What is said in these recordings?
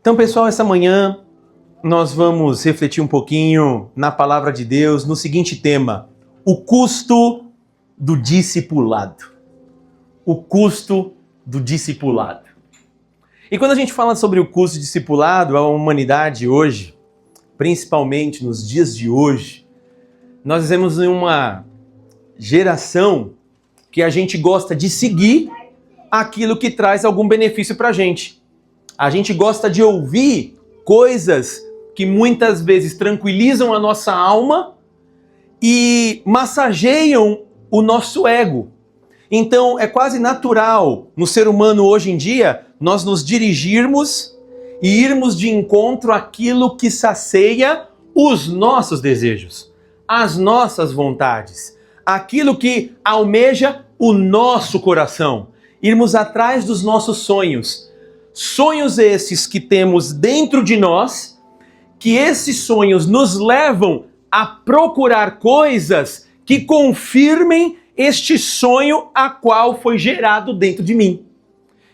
Então, pessoal, essa manhã nós vamos refletir um pouquinho na palavra de Deus no seguinte tema: o custo do discipulado. O custo do discipulado. E quando a gente fala sobre o custo do discipulado, a humanidade hoje, principalmente nos dias de hoje, nós vivemos em uma geração que a gente gosta de seguir aquilo que traz algum benefício pra gente. A gente gosta de ouvir coisas que muitas vezes tranquilizam a nossa alma e massageiam o nosso ego. Então é quase natural no ser humano hoje em dia nós nos dirigirmos e irmos de encontro àquilo que sacia os nossos desejos, as nossas vontades, aquilo que almeja o nosso coração, irmos atrás dos nossos sonhos. Sonhos esses que temos dentro de nós, que esses sonhos nos levam a procurar coisas que confirmem este sonho a qual foi gerado dentro de mim.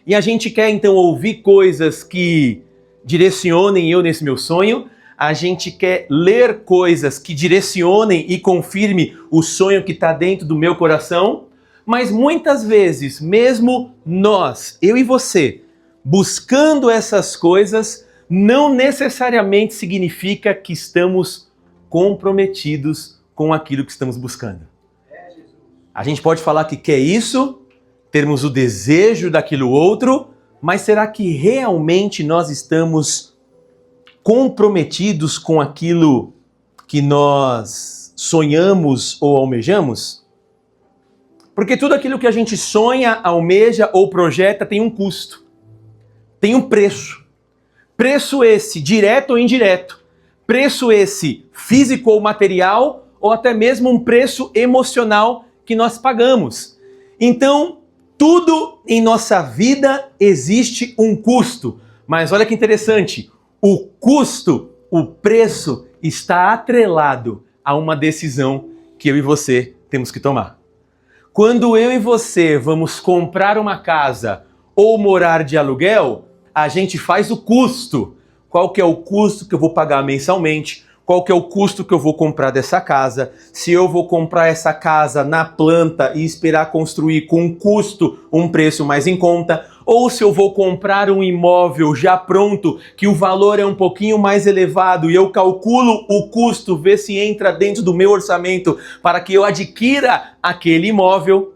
E a gente quer então ouvir coisas que direcionem eu nesse meu sonho, a gente quer ler coisas que direcionem e confirme o sonho que está dentro do meu coração, mas muitas vezes, mesmo nós, eu e você, buscando essas coisas, não necessariamente significa que estamos comprometidos com aquilo que estamos buscando. A gente pode falar que quer isso, termos o desejo daquilo outro, mas será que realmente nós estamos comprometidos com aquilo que nós sonhamos ou almejamos? Porque tudo aquilo que a gente sonha, almeja ou projeta tem um custo. Tem um preço. Preço esse direto ou indireto. Preço esse físico ou material, ou até mesmo um preço emocional que nós pagamos. Então, tudo em nossa vida existe um custo. Mas olha que interessante, o custo, o preço está atrelado a uma decisão que eu e você temos que tomar. Quando eu e você vamos comprar uma casa ou morar de aluguel, a gente faz o custo. Qual que é o custo que eu vou pagar mensalmente? Qual que é o custo que eu vou comprar dessa casa? Se eu vou comprar essa casa na planta e esperar construir com um custo, um preço mais em conta, ou se eu vou comprar um imóvel já pronto, que o valor é um pouquinho mais elevado e eu calculo o custo, ver se entra dentro do meu orçamento para que eu adquira aquele imóvel.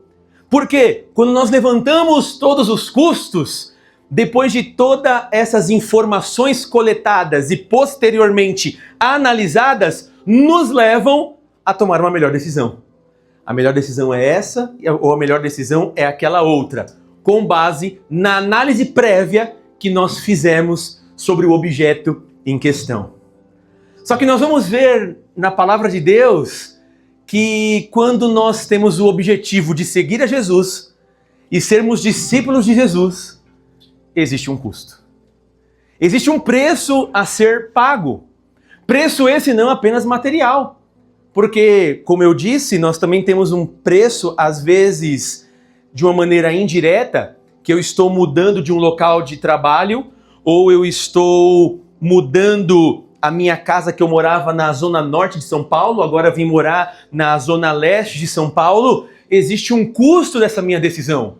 Porque quando nós levantamos todos os custos, depois de todas essas informações coletadas e posteriormente analisadas, nos levam a tomar uma melhor decisão. A melhor decisão é essa, ou a melhor decisão é aquela outra, com base na análise prévia que nós fizemos sobre o objeto em questão. Só que nós vamos ver na palavra de Deus que quando nós temos o objetivo de seguir a Jesus e sermos discípulos de Jesus, existe um custo. Existe um preço a ser pago. Preço esse não apenas material. Porque, como eu disse, nós também temos um preço, às vezes, de uma maneira indireta, que eu estou mudando de um local de trabalho, ou eu estou mudando a minha casa que eu morava na zona norte de São Paulo, agora vim morar na zona leste de São Paulo. Existe um custo dessa minha decisão.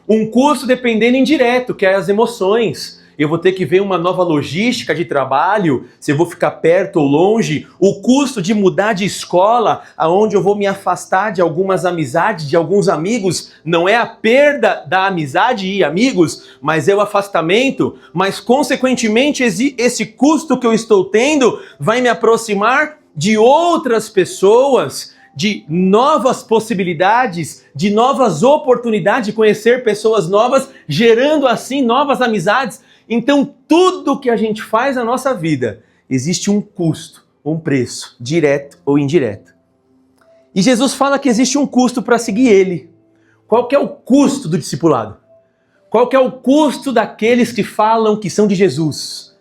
Um custo dependendo indireto, que é as emoções. Eu vou ter que ver uma nova logística de trabalho, se eu vou ficar perto ou longe. O custo de mudar de escola, aonde eu vou me afastar de algumas amizades, de alguns amigos. Não é a perda da amizade e amigos, mas é o afastamento. Mas, consequentemente, esse custo que eu estou tendo vai me aproximar de outras pessoas, de novas possibilidades, de novas oportunidades de conhecer pessoas novas, gerando assim novas amizades. Então, tudo que a gente faz na nossa vida, existe um custo, um preço, direto ou indireto. E Jesus fala que existe um custo para seguir Ele. Qual que é o custo do discipulado? Qual que é o custo daqueles que falam que são de Jesus?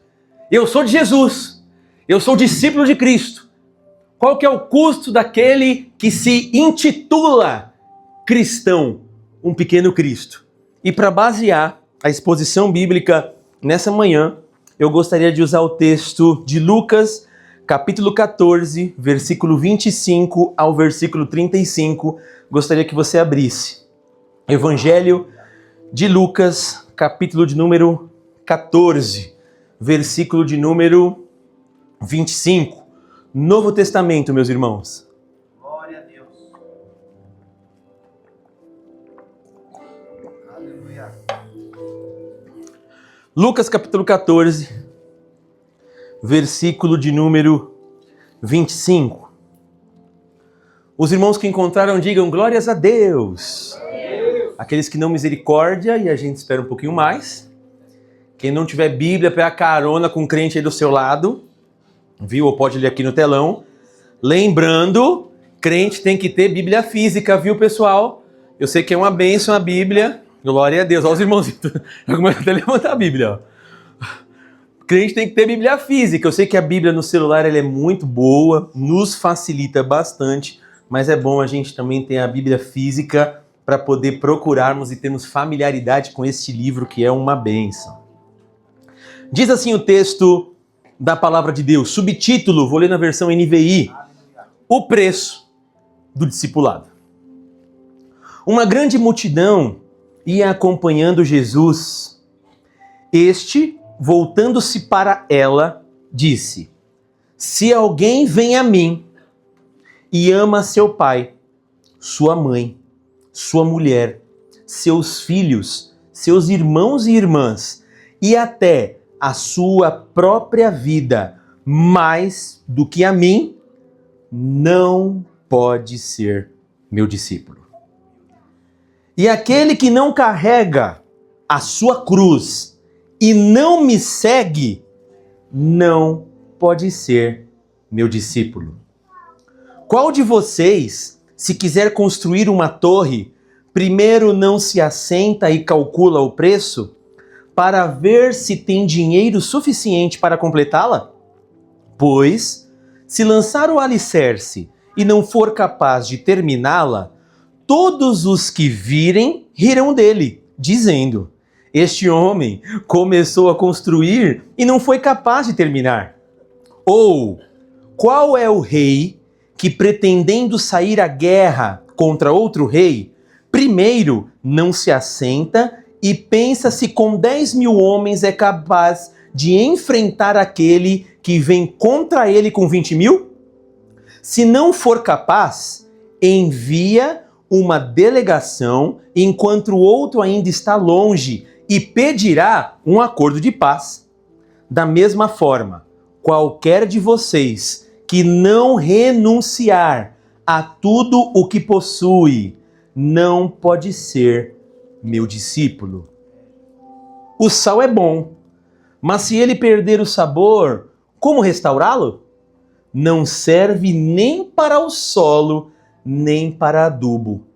Eu sou de Jesus, eu sou discípulo de Cristo. Qual que é o custo daquele que se intitula cristão, um pequeno Cristo? E para basear a exposição bíblica nessa manhã, eu gostaria de usar o texto de Lucas, capítulo 14, versículo 25 ao versículo 35. Gostaria que você abrisse. Evangelho de Lucas, capítulo de número 14, versículo de número 25. Novo Testamento, meus irmãos. Glória a Deus. Aleluia. Lucas, capítulo 14, versículo de número 25. Os irmãos que encontraram, digam glórias a Deus. Aqueles que não, misericórdia, e a gente espera um pouquinho mais. Quem não tiver Bíblia, pega carona com o crente aí do seu lado, viu? Ou pode ler aqui no telão. Lembrando, crente tem que ter Bíblia física, viu, pessoal? Eu sei que é uma bênção a Bíblia. Glória a Deus. Olha os irmãos. Eu começo até a levantar a Bíblia. Ó. Crente tem que ter Bíblia física. Eu sei que a Bíblia no celular ela é muito boa, nos facilita bastante, mas é bom a gente também ter a Bíblia física para poder procurarmos e termos familiaridade com este livro que é uma bênção. Diz assim o texto da palavra de Deus, subtítulo, vou ler na versão NVI, o preço do discipulado. Uma grande multidão ia acompanhando Jesus. Este, voltando-se para ela, disse: se alguém vem a mim e ama seu pai, sua mãe, sua mulher, seus filhos, seus irmãos e irmãs, e até a sua própria vida, mais do que a mim, não pode ser meu discípulo. E aquele que não carrega a sua cruz e não me segue, não pode ser meu discípulo. Qual de vocês, se quiser construir uma torre, primeiro não se assenta e calcula o preço, para ver se tem dinheiro suficiente para completá-la? Pois, se lançar o alicerce e não for capaz de terminá-la, todos os que virem rirão dele, dizendo: este homem começou a construir e não foi capaz de terminar. Ou, qual é o rei que, pretendendo sair à guerra contra outro rei, primeiro não se assenta e pensa se com 10.000 homens é capaz de enfrentar aquele que vem contra ele com 20.000? Se não for capaz, envia uma delegação enquanto o outro ainda está longe e pedirá um acordo de paz. Da mesma forma, qualquer de vocês que não renunciar a tudo o que possui, não pode ser meu discípulo. O sal é bom, mas se ele perder o sabor, como restaurá-lo? Não serve nem para o solo, nem para adubo.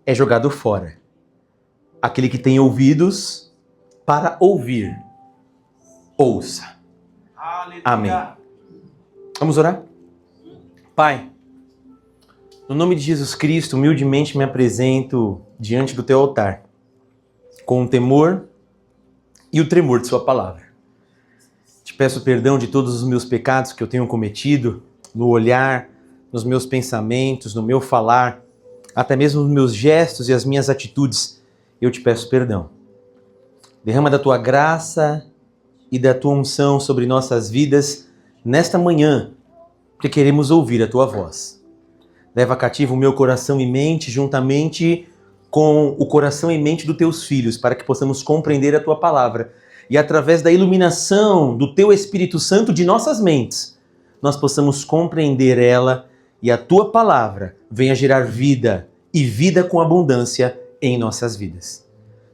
É jogado fora. Aquele que tem ouvidos para ouvir, ouça. Aleluia. Amém. Vamos orar? Pai, no nome de Jesus Cristo, humildemente me apresento diante do teu altar, com o temor e o tremor de sua palavra. Te peço perdão de todos os meus pecados que eu tenho cometido, no olhar, nos meus pensamentos, no meu falar, até mesmo nos meus gestos e as minhas atitudes. Eu te peço perdão. Derrama da tua graça e da tua unção sobre nossas vidas nesta manhã, porque queremos ouvir a tua voz. Leva cativo o meu coração e mente juntamente com o coração e mente dos teus filhos, para que possamos compreender a tua palavra e através da iluminação do teu Espírito Santo de nossas mentes, nós possamos compreender ela e a tua palavra venha gerar vida e vida com abundância em nossas vidas.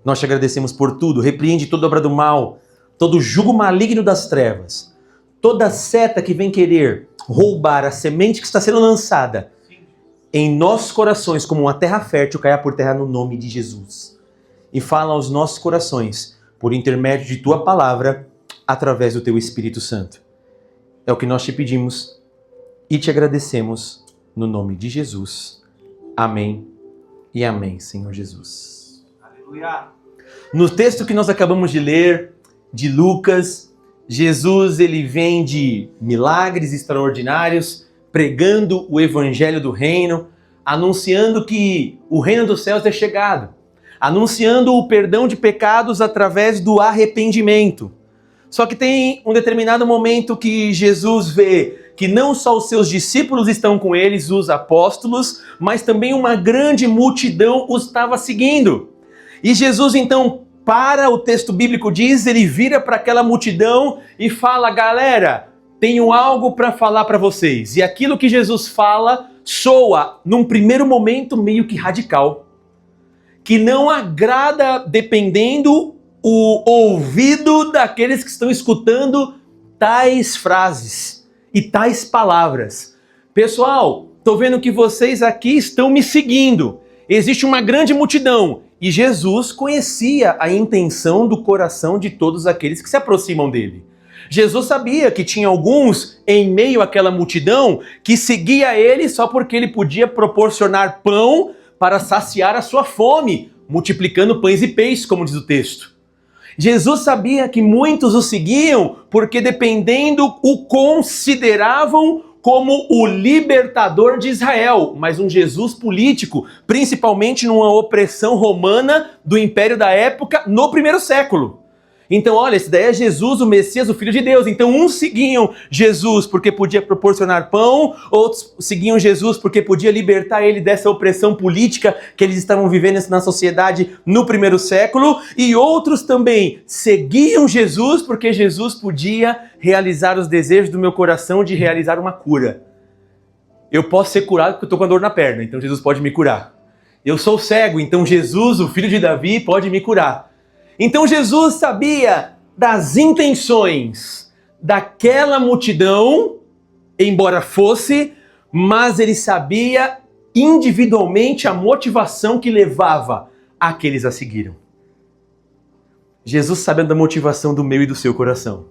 Nós te agradecemos por tudo, repreende toda obra do mal, todo jugo maligno das trevas, toda seta que vem querer roubar a semente que está sendo lançada em nossos corações como uma terra fértil, caia por terra no nome de Jesus. E fala aos nossos corações por intermédio de tua palavra, através do teu Espírito Santo. É o que nós te pedimos e te agradecemos no nome de Jesus. Amém e amém, Senhor Jesus. Aleluia. No texto que nós acabamos de ler, de Lucas, Jesus, ele vem de milagres extraordinários, pregando o evangelho do reino, anunciando que o reino dos céus é chegado, anunciando o perdão de pecados através do arrependimento. Só que tem um determinado momento que Jesus vê que não só os seus discípulos estão com eles, os apóstolos, mas também uma grande multidão os estava seguindo. E Jesus então, para, o texto bíblico diz, ele vira para aquela multidão e fala: galera, tenho algo para falar para vocês. E aquilo que Jesus fala soa, num primeiro momento, meio que radical, que não agrada, dependendo o ouvido daqueles que estão escutando tais frases e tais palavras. Pessoal, estou vendo que vocês aqui estão me seguindo. Existe uma grande multidão. E Jesus conhecia a intenção do coração de todos aqueles que se aproximam dele. Jesus sabia que tinha alguns em meio àquela multidão que seguia ele só porque ele podia proporcionar pão para saciar a sua fome, multiplicando pães e peixes, como diz o texto. Jesus sabia que muitos o seguiam porque, dependendo, o consideravam como o libertador de Israel, mas um Jesus político, principalmente numa opressão romana do império da época no primeiro século. Então, olha, esse daí é Jesus, o Messias, o Filho de Deus. Então, uns seguiam Jesus porque podia proporcionar pão, outros seguiam Jesus porque podia libertar ele dessa opressão política que eles estavam vivendo na sociedade no primeiro século, e outros também seguiam Jesus porque Jesus podia realizar os desejos do meu coração de realizar uma cura. Eu posso ser curado porque eu estou com a dor na perna, então Jesus pode me curar. Eu sou cego, então Jesus, o filho de Davi, pode me curar. Então Jesus sabia das intenções daquela multidão, embora fosse, mas ele sabia individualmente a motivação que levava aqueles a seguiram. Jesus sabe da motivação do meu e do seu coração.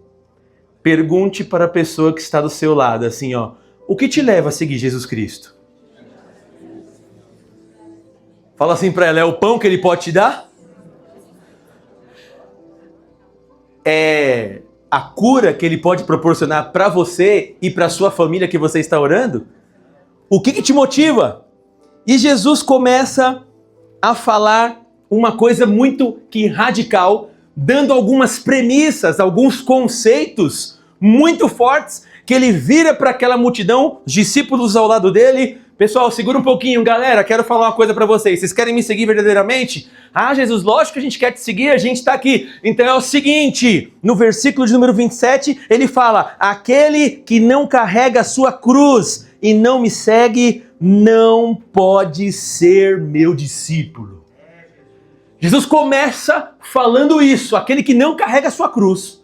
Pergunte para a pessoa que está do seu lado, assim, ó, o que te leva a seguir Jesus Cristo? Fala assim para ela, é o pão que ele pode te dar? É a cura que ele pode proporcionar para você e para sua família que você está orando? O que te motiva? E Jesus começa a falar uma coisa muito que radical, dando algumas premissas, alguns conceitos muito fortes, que ele vira para aquela multidão, os discípulos ao lado dele. Pessoal, segura um pouquinho, galera, quero falar uma coisa para vocês. Vocês querem me seguir verdadeiramente? Ah, Jesus, lógico que a gente quer te seguir, a gente está aqui. Então é o seguinte, no versículo de número 27, ele fala: aquele que não carrega a sua cruz e não me segue, não pode ser meu discípulo. Jesus começa falando isso: aquele que não carrega a sua cruz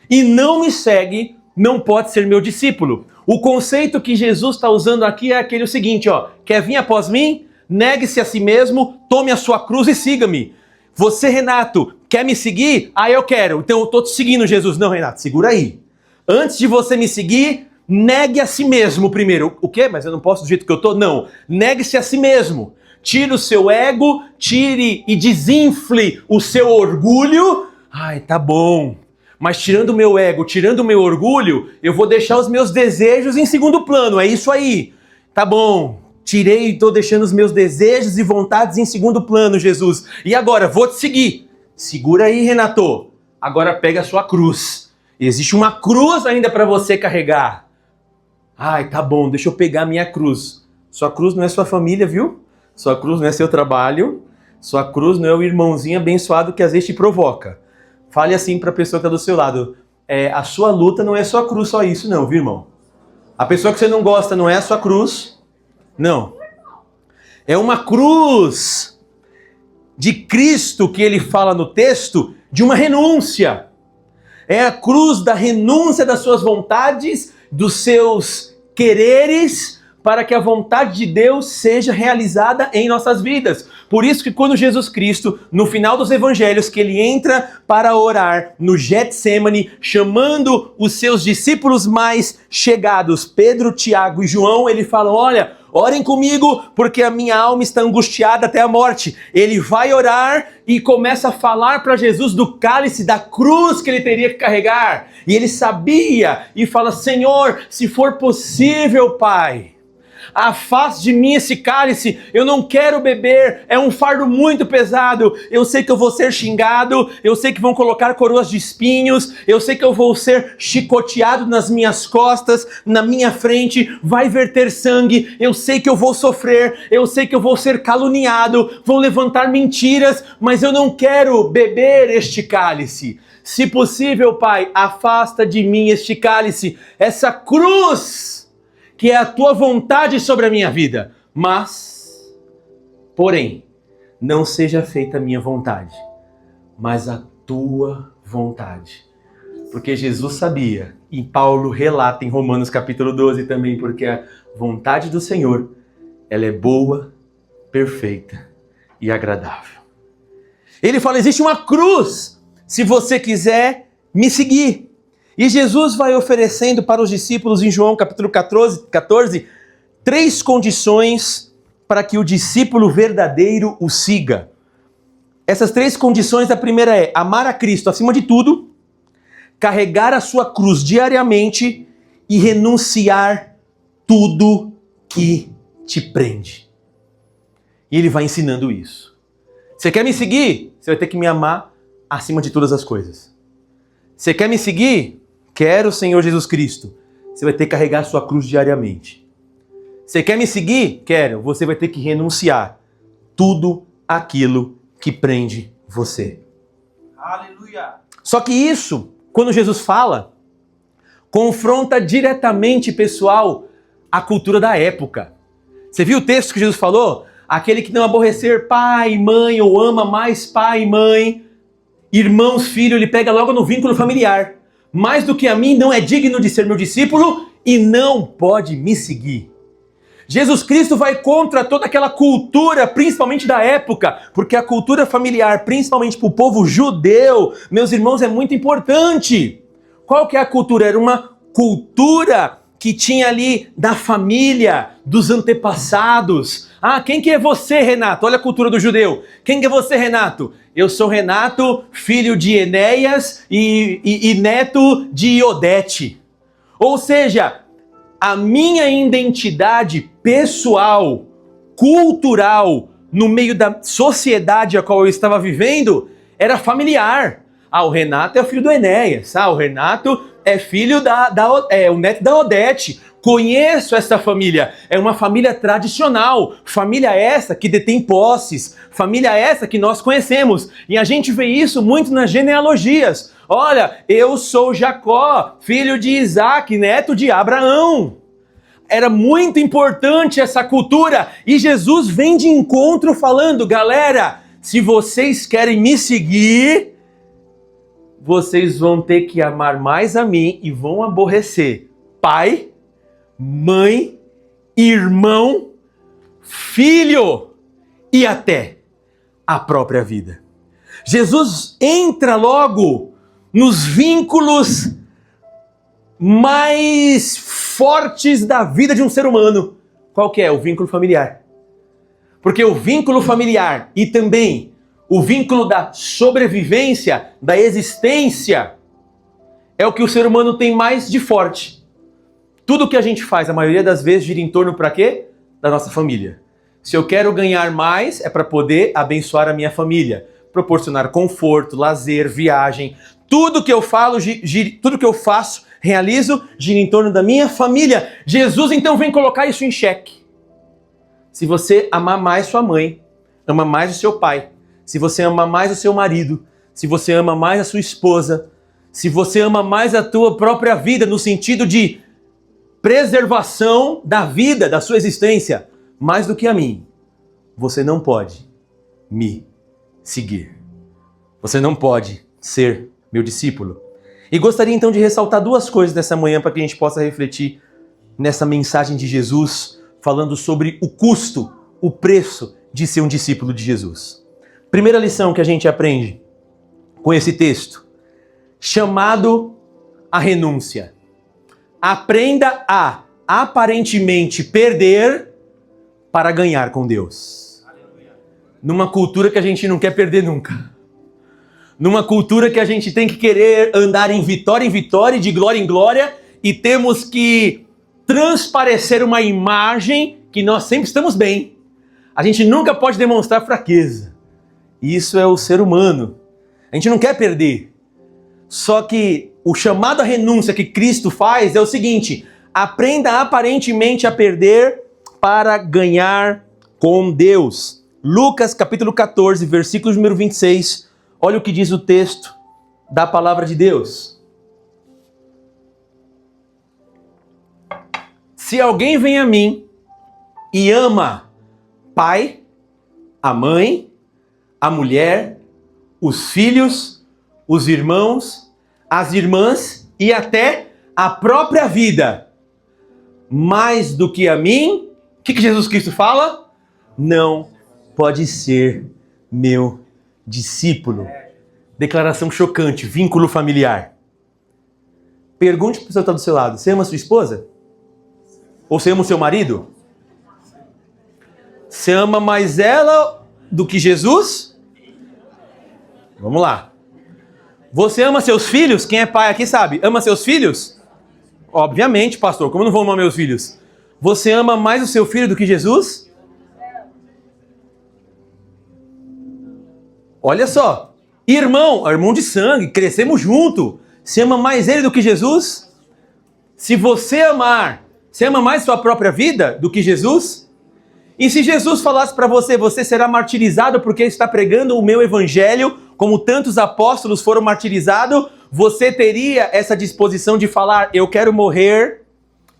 e não me segue, não pode ser meu discípulo. O conceito que Jesus está usando aqui é aquele seguinte, ó: quer vir após mim? Negue-se a si mesmo, tome a sua cruz e siga-me. Você, Renato, quer me seguir? Ah, eu quero. Então eu estou te seguindo, Jesus. Não, Renato, segura aí. Antes de você me seguir, negue a si mesmo primeiro. O quê? Mas eu não posso do jeito que eu estou? Não. Negue-se a si mesmo. Tire o seu ego, tire e desinfle o seu orgulho. Ai, tá bom. Mas tirando o meu ego, tirando o meu orgulho, eu vou deixar os meus desejos em segundo plano. É isso aí. Tá bom. Tirei e estou deixando os meus desejos e vontades em segundo plano, Jesus. E agora, vou te seguir. Segura aí, Renato. Agora pega a sua cruz. Existe uma cruz ainda para você carregar. Ai, tá bom, deixa eu pegar a minha cruz. Sua cruz não é sua família, viu? Sua cruz não é seu trabalho. Sua cruz não é o irmãozinho abençoado que às vezes te provoca. Fale assim para a pessoa que está do seu lado. A sua luta não é sua cruz, só isso não, viu, irmão? A pessoa que você não gosta não é a sua cruz. Não. É uma cruz de Cristo que ele fala no texto, de uma renúncia. É a cruz da renúncia das suas vontades, dos seus quereres, para que a vontade de Deus seja realizada em nossas vidas. Por isso que quando Jesus Cristo, no final dos evangelhos, que ele entra para orar no Getsêmani, chamando os seus discípulos mais chegados, Pedro, Tiago e João, ele fala, olha, orem comigo, porque a minha alma está angustiada até a morte. Ele vai orar e começa a falar para Jesus do cálice, da cruz que ele teria que carregar. E ele sabia e fala, Senhor, se for possível, Pai, afaste de mim esse cálice, eu não quero beber, é um fardo muito pesado, eu sei que eu vou ser xingado, eu sei que vão colocar coroas de espinhos, eu sei que eu vou ser chicoteado nas minhas costas, na minha frente, vai verter sangue, eu sei que eu vou sofrer, eu sei que eu vou ser caluniado, vou levantar mentiras, mas eu não quero beber este cálice. Se possível, Pai, afasta de mim este cálice, essa cruz, que é a tua vontade sobre a minha vida. Mas, porém, não seja feita a minha vontade, mas a tua vontade. Porque Jesus sabia, e Paulo relata em Romanos capítulo 12 também, porque a vontade do Senhor, ela é boa, perfeita e agradável. Ele fala, existe uma cruz, se você quiser me seguir. E Jesus vai oferecendo para os discípulos em João capítulo 14, 3 condições para que o discípulo verdadeiro o siga. Essas 3 condições, a primeira é amar a Cristo acima de tudo, carregar a sua cruz diariamente e renunciar tudo que te prende. E ele vai ensinando isso. Você quer me seguir? Você vai ter que me amar acima de todas as coisas. Você quer me seguir? Quero o Senhor Jesus Cristo. Você vai ter que carregar a sua cruz diariamente. Você quer me seguir? Quero. Você vai ter que renunciar tudo aquilo que prende você. Aleluia. Só que isso, quando Jesus fala, confronta diretamente, pessoal, a cultura da época. Você viu o texto que Jesus falou? Aquele que não aborrecer pai e mãe, ou ama mais pai e mãe, irmãos, filho, ele pega logo no vínculo familiar. Mais do que a mim, não é digno de ser meu discípulo e não pode me seguir. Jesus Cristo vai contra toda aquela cultura, principalmente da época, porque a cultura familiar, principalmente para o povo judeu, meus irmãos, é muito importante. Qual que é a cultura? Era uma cultura que tinha ali da família, dos antepassados. Ah, quem que é você, Renato? Olha a cultura do judeu. Quem que é você, Renato? Eu sou Renato, filho de Enéas e neto de Odete. Ou seja, a minha identidade pessoal, cultural, no meio da sociedade a qual eu estava vivendo, era familiar. Ah, o Renato é o filho do Enéas. Ah, o Renato é filho o neto da Odete. Conheço essa família, é uma família tradicional, família essa que detém posses, família essa que nós conhecemos. E a gente vê isso muito nas genealogias. Olha, eu sou Jacó, filho de Isaac, neto de Abraão. Era muito importante essa cultura e Jesus vem de encontro falando, galera, se vocês querem me seguir, vocês vão ter que amar mais a mim e vão aborrecer pai, mãe, irmão, filho e até a própria vida. Jesus entra logo nos vínculos mais fortes da vida de um ser humano. Qual que é? O vínculo familiar. Porque o vínculo familiar e também o vínculo da sobrevivência, da existência, é o que o ser humano tem mais de forte. Tudo que a gente faz, a maioria das vezes, gira em torno para quê? Da nossa família. Se eu quero ganhar mais, é para poder abençoar a minha família, proporcionar conforto, lazer, viagem. Tudo que eu falo, tudo que eu faço, realizo, gira em torno da minha família. Jesus então vem colocar isso em xeque. Se você amar mais sua mãe, ama mais o seu pai, se você ama mais o seu marido, se você ama mais a sua esposa, se você ama mais a tua própria vida, no sentido de preservação da vida, da sua existência, mais do que a mim, você não pode me seguir. Você não pode ser meu discípulo. E gostaria então de ressaltar duas coisas dessa manhã para que a gente possa refletir nessa mensagem de Jesus falando sobre o custo, o preço de ser um discípulo de Jesus. Primeira lição que a gente aprende com esse texto: chamado à renúncia. Aprenda a aparentemente perder para ganhar com Deus. Numa cultura que a gente não quer perder nunca. Numa cultura que a gente tem que querer andar em vitória, de glória em glória, e temos que transparecer uma imagem que nós sempre estamos bem. A gente nunca pode demonstrar fraqueza. Isso é o ser humano. A gente não quer perder. Só que o chamado à renúncia que Cristo faz é o seguinte: aprenda aparentemente a perder para ganhar com Deus. Lucas capítulo 14, versículo número 26. Olha o que diz o texto da palavra de Deus. Se alguém vem a mim e ama pai, a mãe, a mulher, os filhos, os irmãos, as irmãs e até a própria vida, mais do que a mim, o que Jesus Cristo fala? Não pode ser meu discípulo. Declaração chocante, vínculo familiar. Pergunte para o pessoal que está do seu lado: você ama sua esposa? Ou você ama o seu marido? Você ama mais ela do que Jesus? Vamos lá. Você ama seus filhos? Quem é pai aqui sabe. Ama seus filhos? Obviamente, pastor. Como eu não vou amar meus filhos? Você ama mais o seu filho do que Jesus? Olha só. Irmão de sangue, crescemos junto. Você ama mais ele do que Jesus? Se você amar, você ama mais sua própria vida do que Jesus? E se Jesus falasse para você: você será martirizado porque está pregando o meu evangelho, como tantos apóstolos foram martirizados, você teria essa disposição de falar: eu quero morrer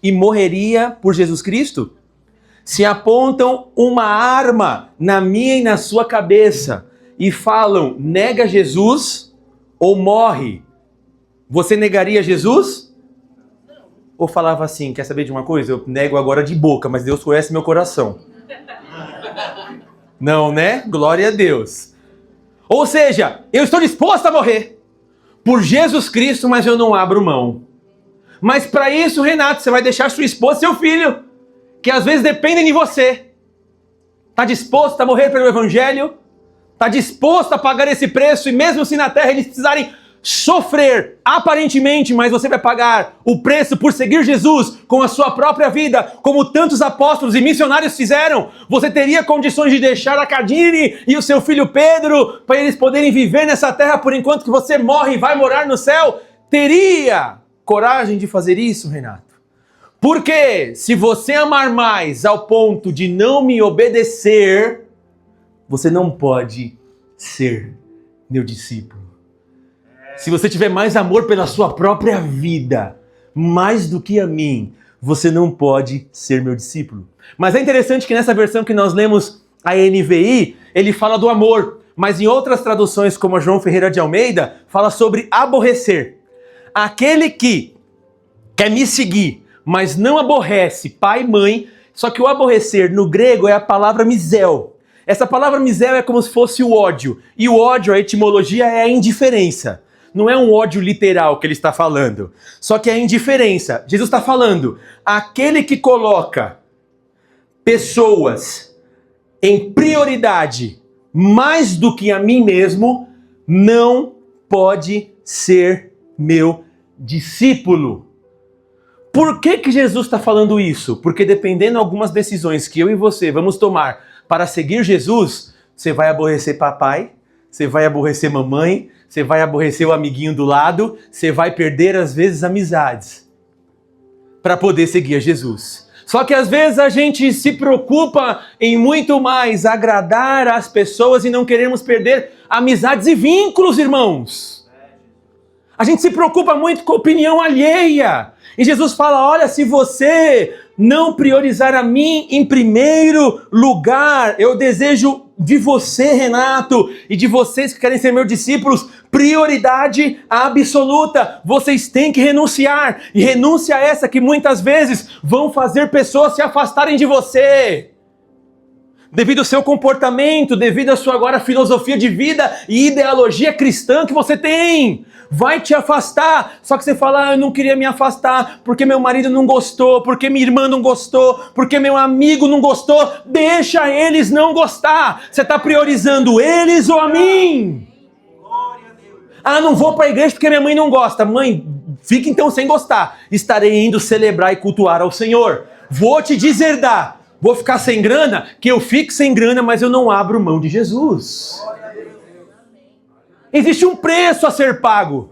e morreria por Jesus Cristo? Se apontam uma arma na minha e na sua cabeça e falam: nega Jesus ou morre, você negaria Jesus? Ou falava assim: quer saber de uma coisa? Eu nego agora de boca, mas Deus conhece meu coração. Não, né? Glória a Deus. Ou seja, eu estou disposto a morrer por Jesus Cristo, mas eu não abro mão. Mas para isso, Renato, você vai deixar sua esposa e seu filho, que às vezes dependem de você. Está disposto a morrer pelo evangelho? Está disposto a pagar esse preço? E mesmo se na terra eles precisarem sofrer, aparentemente, mas você vai pagar o preço por seguir Jesus com a sua própria vida, como tantos apóstolos e missionários fizeram. Você teria condições de deixar a Cadine e o seu filho Pedro para eles poderem viver nessa terra por enquanto que você morre e vai morar no céu? Teria coragem de fazer isso, Renato? Porque se você amar mais ao ponto de não me obedecer, você não pode ser meu discípulo. Se você tiver mais amor pela sua própria vida, mais do que a mim, você não pode ser meu discípulo. Mas é interessante que nessa versão que nós lemos, a NVI, ele fala do amor. Mas em outras traduções, como a João Ferreira de Almeida, fala sobre aborrecer. Aquele que quer me seguir, mas não aborrece pai e mãe, só que o aborrecer no grego é a palavra miséu. Essa palavra miséu é como se fosse o ódio. E o ódio, a etimologia é a indiferença. Não é um ódio literal que ele está falando. Só que é a indiferença. Jesus está falando: aquele que coloca pessoas em prioridade mais do que a mim mesmo, não pode ser meu discípulo. Por que Jesus está falando isso? Porque dependendo de algumas decisões que eu e você vamos tomar para seguir Jesus, você vai aborrecer papai, você vai aborrecer mamãe, você vai aborrecer o amiguinho do lado, você vai perder às vezes amizades para poder seguir a Jesus. Só que às vezes a gente se preocupa em muito mais agradar as pessoas e não queremos perder amizades e vínculos, irmãos. A gente se preocupa muito com a opinião alheia. E Jesus fala, olha, se você não priorizar a mim em primeiro lugar, eu desejo de você, Renato, e de vocês que querem ser meus discípulos, prioridade absoluta. Vocês têm que renunciar. E renúncia essa que muitas vezes vão fazer pessoas se afastarem de você. Devido ao seu comportamento, devido à sua agora filosofia de vida e ideologia cristã que você tem. Vai te afastar. Só que você fala, eu não queria me afastar porque meu marido não gostou, porque minha irmã não gostou, porque meu amigo não gostou. Deixa eles não gostar. Você está priorizando eles ou a mim? Ah, não vou para a igreja porque minha mãe não gosta. Mãe, fica então sem gostar. Estarei indo celebrar e cultuar ao Senhor. Vou te deserdar. Vou ficar sem grana, que eu fique sem grana, mas eu não abro mão de Jesus. Existe um preço a ser pago.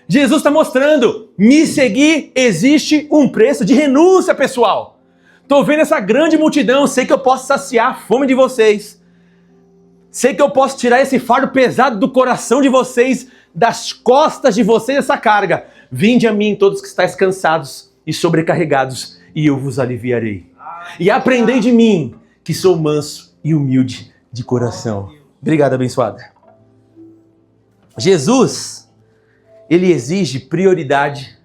Jesus está mostrando, me seguir existe um preço de renúncia, pessoal. Estou vendo essa grande multidão, sei que eu posso saciar a fome de vocês. Sei que eu posso tirar esse fardo pesado do coração de vocês, das costas de vocês, essa carga. Vinde a mim todos que estáis cansados e sobrecarregados, e eu vos aliviarei. E aprendei de mim, que sou manso e humilde de coração. Obrigado, abençoada. Jesus, ele exige prioridade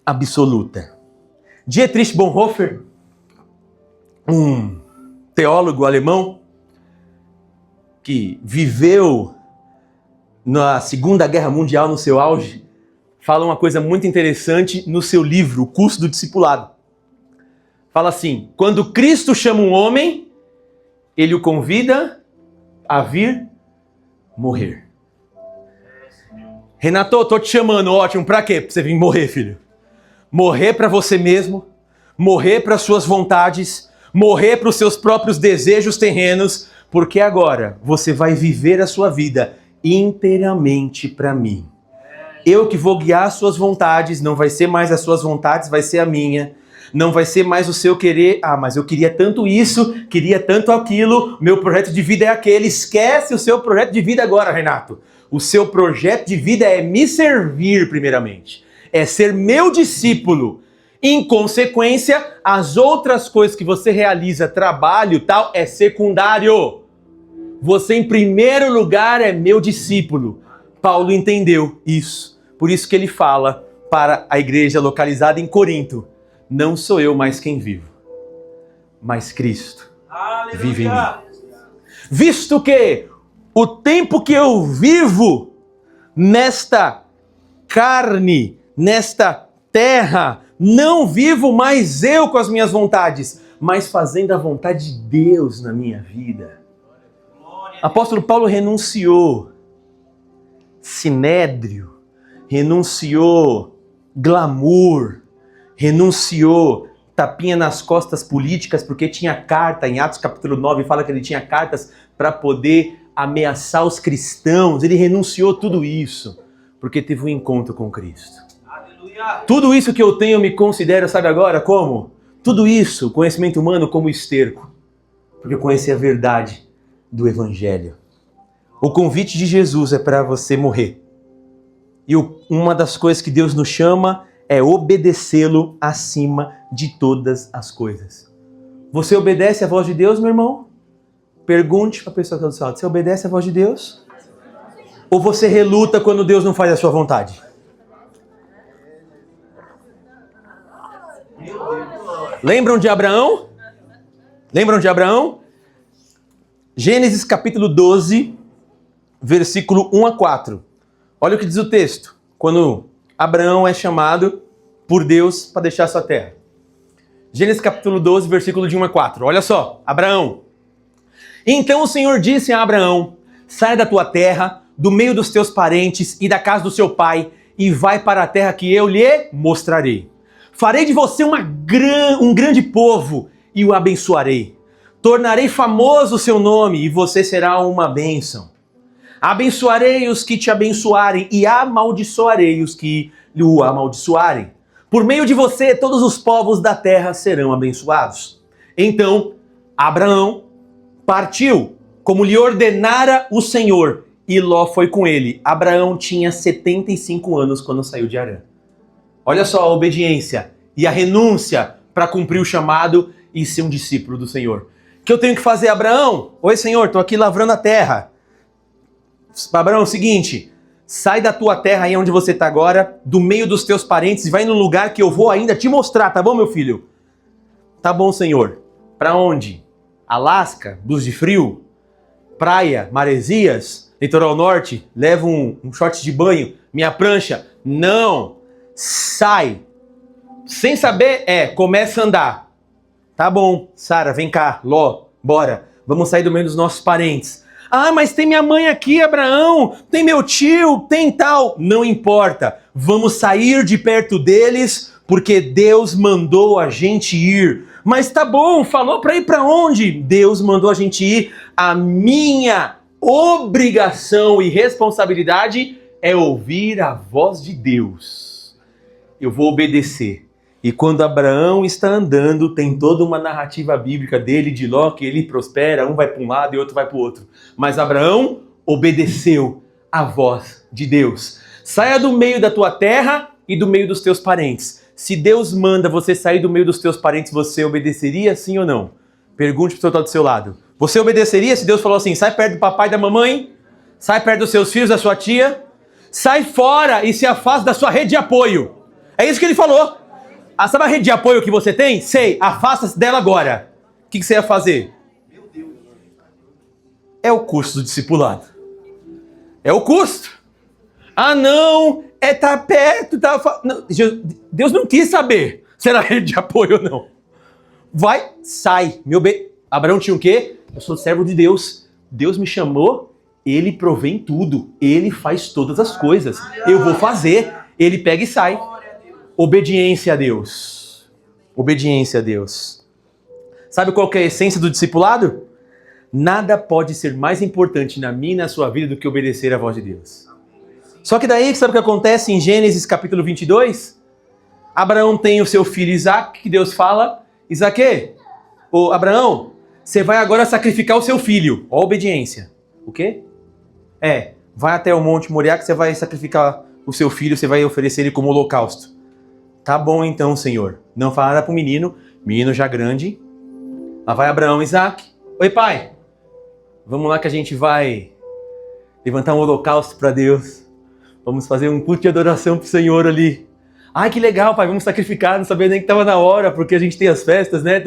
absoluta. Dietrich Bonhoeffer, um teólogo alemão, que viveu na Segunda Guerra Mundial no seu auge, fala uma coisa muito interessante no seu livro, O Custo do Discipulado. Fala assim, quando Cristo chama um homem, ele o convida a vir morrer. Renato, tô te chamando, ótimo, pra quê? Pra você vir morrer, filho. Morrer pra você mesmo, morrer para suas vontades, morrer para os seus próprios desejos terrenos, porque agora você vai viver a sua vida inteiramente para mim. Eu que vou guiar as suas vontades, não vai ser mais as suas vontades, vai ser a minha. Não vai ser mais o seu querer, mas eu queria tanto isso, queria tanto aquilo, meu projeto de vida é aquele. Esquece o seu projeto de vida agora, Renato. O seu projeto de vida é me servir primeiramente, é ser meu discípulo. Em consequência, as outras coisas que você realiza, trabalho, tal, é secundário. Você em primeiro lugar é meu discípulo. Paulo entendeu isso, por isso que ele fala para a igreja localizada em Corinto, não sou eu mais quem vivo, mas Cristo vive em mim. Visto que o tempo que eu vivo nesta carne, nesta terra, não vivo mais eu com as minhas vontades, mas fazendo a vontade de Deus na minha vida. Apóstolo Paulo renunciou sinédrio, renunciou glamour, renunciou tapinha nas costas políticas, porque tinha carta, em Atos capítulo 9 fala que ele tinha cartas para poder ameaçar os cristãos. Ele renunciou tudo isso, porque teve um encontro com Cristo. Aleluia. Tudo isso que eu tenho eu me considero, sabe agora como? Tudo isso, conhecimento humano como esterco, porque eu conheci a verdade do Evangelho. O convite de Jesus é para você morrer. E uma das coisas que Deus nos chama é obedecê-lo acima de todas as coisas. Você obedece à voz de Deus, meu irmão? Pergunte para a pessoa que está do seu lado, você obedece à voz de Deus? Ou você reluta quando Deus não faz a sua vontade? Lembram de Abraão? Lembram de Abraão? Gênesis capítulo 12, versículo 1 a 4. Olha o que diz o texto. Quando Abraão é chamado por Deus para deixar sua terra. Gênesis capítulo 12, versículo de 1 a 4. Olha só, Abraão. Então o Senhor disse a Abraão, sai da tua terra, do meio dos teus parentes e da casa do seu pai, e vai para a terra que eu lhe mostrarei. Farei de você um grande povo e o abençoarei. Tornarei famoso o seu nome e você será uma bênção. Abençoarei os que te abençoarem e amaldiçoarei os que o amaldiçoarem. Por meio de você, todos os povos da terra serão abençoados. Então, Abraão partiu, como lhe ordenara o Senhor, e Ló foi com ele. Abraão tinha 75 anos quando saiu de Harã. Olha só a obediência e a renúncia para cumprir o chamado e ser um discípulo do Senhor. O que eu tenho que fazer, Abraão? Oi, Senhor, estou aqui lavrando a terra. Abraão, é o seguinte, sai da tua terra aí onde você está agora, do meio dos teus parentes, e vai num lugar que eu vou ainda te mostrar, tá bom, meu filho? Tá bom, Senhor. Para onde? Alasca? Blues de frio? Praia? Maresias? Litoral norte? Leva um short de banho? Minha prancha? Não! Sai! Sem saber, começa a andar. Tá bom, Sara, vem cá, Ló, bora. Vamos sair do meio dos nossos parentes. Ah, mas tem minha mãe aqui, Abraão, tem meu tio, tem tal. Não importa, vamos sair de perto deles, porque Deus mandou a gente ir. Mas tá bom, falou pra ir pra onde? Deus mandou a gente ir. A minha obrigação e responsabilidade é ouvir a voz de Deus. Eu vou obedecer. E quando Abraão está andando, tem toda uma narrativa bíblica dele, de Ló, que ele prospera, um vai para um lado e outro vai para o outro. Mas Abraão obedeceu à voz de Deus. Saia do meio da tua terra e do meio dos teus parentes. Se Deus manda você sair do meio dos teus parentes, você obedeceria sim ou não? Pergunte para o que está do seu lado. Você obedeceria se Deus falou assim, sai perto do papai e da mamãe, sai perto dos seus filhos, da sua tia, sai fora e se afasta da sua rede de apoio. É isso que ele falou. Ah, sabe a rede de apoio que você tem? Sei, afasta-se dela agora. O que você ia fazer? É o custo do discipulado. É o custo. Ah, não, tá perto. Não, Deus não quis saber se era rede de apoio ou não. Vai, sai. Abraão tinha o quê? Eu sou servo de Deus. Deus me chamou, ele provém tudo. Ele faz todas as coisas. Eu vou fazer. Ele pega e sai. Obediência a Deus. Obediência a Deus. Sabe qual que é a essência do discipulado? Nada pode ser mais importante na minha e na sua vida do que obedecer à voz de Deus. Só que daí, sabe o que acontece em Gênesis capítulo 22? Abraão tem o seu filho Isaac, que Deus fala, Isaque, Abraão, você vai agora sacrificar o seu filho. Ó, obediência. O quê? Vai até o Monte Moriá que você vai sacrificar o seu filho, você vai oferecer ele como holocausto. Tá bom então, Senhor. Não fala nada pro menino já grande. Lá vai Abraão, Isaac. Oi, pai. Vamos lá que a gente vai levantar um holocausto para Deus. Vamos fazer um culto de adoração pro Senhor ali. Ai, que legal, pai. Vamos sacrificar. Não sabia nem que tava na hora, porque a gente tem as festas, né?